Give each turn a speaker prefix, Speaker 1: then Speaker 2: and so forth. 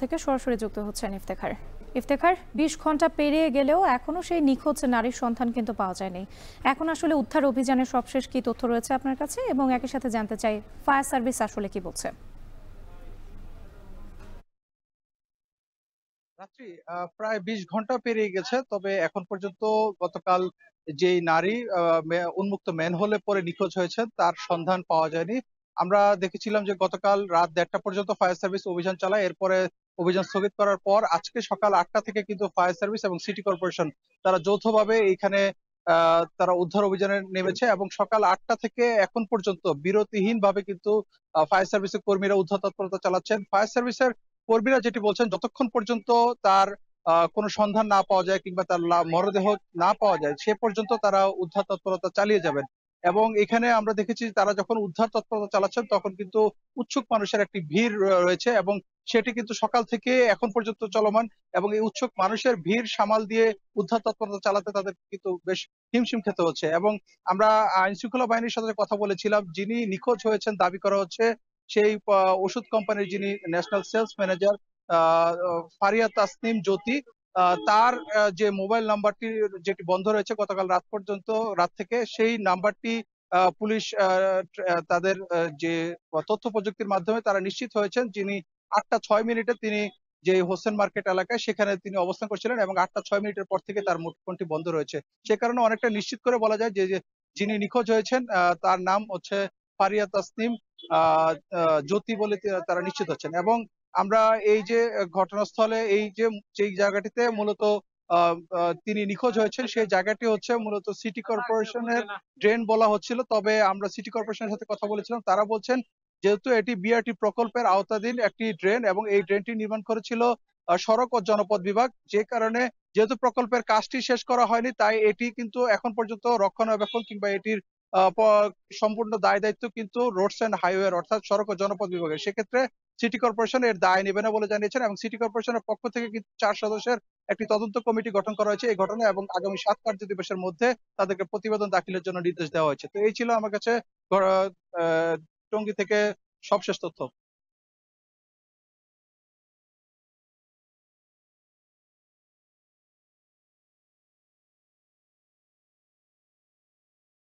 Speaker 1: থেকে সরাসরি যুক্ত হচ্ছেন ইফতেখার। ইফতেখার, ২০ ঘন্টা পেরিয়ে গেলেও এখনো সেই নিখোঁজ নারীর সন্ধান কিন্তু পাওয়া যায়নি। এখন আসলে উদ্ধার অভিযানের সবশেষ কি তথ্য রয়েছে আপনার কাছে, এবং একই সাথে জানতে চাই ফায়ার সার্ভিস আসলে কি বলছে?
Speaker 2: রাত্রি প্রায় ২০ ঘন্টা পেরিয়ে গেছে। তবে এখন পর্যন্ত গতকাল যেই নারী উন্মুক্ত ম্যানহোলে পড়ে নিখোঁজ হয়েছেন তার সন্ধান পাওয়া যায়নি। আমরা দেখেছিলাম যে গতকাল রাত ১:৩০ পর্যন্ত ফায়ার সার্ভিস অভিযান চালায়। এরপরে অভিযান স্থগিত করার পর আজকে সকাল ৮টা থেকে কিন্তু ফায়ার সার্ভিস এবং সিটি কর্পোরেশন তারা যৌথভাবে এইখানে তারা উদ্ধার অভিযানে নেমেছে এবং সকাল ৮টা থেকে এখন পর্যন্ত বিরতিহীনভাবে কিন্তু ফায়ার সার্ভিসের কর্মীরা উদ্ধার তৎপরতা চালাচ্ছেন। ফায়ার সার্ভিসের কর্মীরা যেটি বলছেন, যতক্ষণ পর্যন্ত তার কোনো সন্ধান না পাওয়া যায় কিংবা তার মরদেহ না পাওয়া যায় সে পর্যন্ত তারা উদ্ধার তৎপরতা চালিয়ে যাবেন। এবং এখানে আমরা দেখেছি তারা যখন উদ্ধার তৎপরতা চালাচ্ছেন তখন কিন্তু উৎসুক মানুষের একটি ভিড় রয়েছে এবং সেটি কিন্তু সকাল থেকে এখন পর্যন্ত চলমান। এবং এই উৎসুক মানুষের ভিড় সামাল দিয়ে উদ্ধার তৎপরতা চালাতে তাদের কিন্তু বেশ হিমশিম খেতে হচ্ছে। এবং আমরা আইন শৃঙ্খলা বাহিনীর সাথে কথা বলেছিলাম, যিনি নিখোঁজ হয়েছেন দাবি করা হচ্ছে সেই ওষুধ কোম্পানির যিনি national sales manager Faria Tasnim Jyoti, তার যে মোবাইল নাম্বারটি যেটি বন্ধ রয়েছে গতকাল রাত পর্যন্ত, রাত থেকে সেই নাম্বারটি পুলিশ তাদের যে তথ্য প্রযুক্তির মাধ্যমে তারা নিশ্চিত হয়েছেন, যিনি ৮টা ৬ মিনিটে তিনি যে হোসেন মার্কেট এলাকায় সেখানে তিনি অবস্থান করছিলেন এবং ৮টা ৬ মিনিটের পর থেকে তার মুঠোফোনটি বন্ধ রয়েছে। সে কারণে অনেকটা নিশ্চিত করে বলা যায় যে যিনি নিখোঁজ হয়েছেন তার নাম হচ্ছে ফারিয়া তাসনিম আহ আহ, জ্যোতি বলে তারা নিশ্চিত হচ্ছেন। এবং আমরা এই যে ঘটনাস্থলে এই যে যেই জায়গাটিতে মূলত তিনি নিখোঁজ হয়েছেন সেই জায়গাটি হচ্ছে মূলত সিটি কর্পোরেশনের ড্রেন বলা হচ্ছিল। তবে আমরা সিটি কর্পোরেশনের সাথে কথা বলেছিলাম, তারা বলছেন যেহেতু এটি বিআরটি প্রকল্পের আওতাধীন একটি ড্রেন এবং এই ড্রেনটি নির্মাণ করেছিল সড়ক ও জনপথ বিভাগ, যে কারণে যেহেতু প্রকল্পের কাজটি শেষ করা হয়নি তাই এটি কিন্তু এখন পর্যন্ত রক্ষণাবেক্ষণ কিংবা এটির সম্পূর্ণ দায় দায়িত্ব কিন্তু রোডস অ্যান্ড হাইওয়ে অর্থাৎ সড়ক ও জনপথ বিভাগের। সেক্ষেত্রে সিটি কর্পোরেশন এর দায় নেবে না বলে জানিয়েছেন এবং সিটি কর্পোরেশনের পক্ষ থেকে কিন্তু ৪ সদস্যের একটি তদন্ত কমিটি গঠন করা হয়েছে এই ঘটনায় এবং আগামী ৭ কার্য দিবসের মধ্যে তাদেরকে প্রতিবেদন দাখিলের জন্য নির্দেশ দেওয়া হয়েছে। তো এই ছিল আমার কাছে আহ টঙ্গী থেকে সবশেষ তথ্য।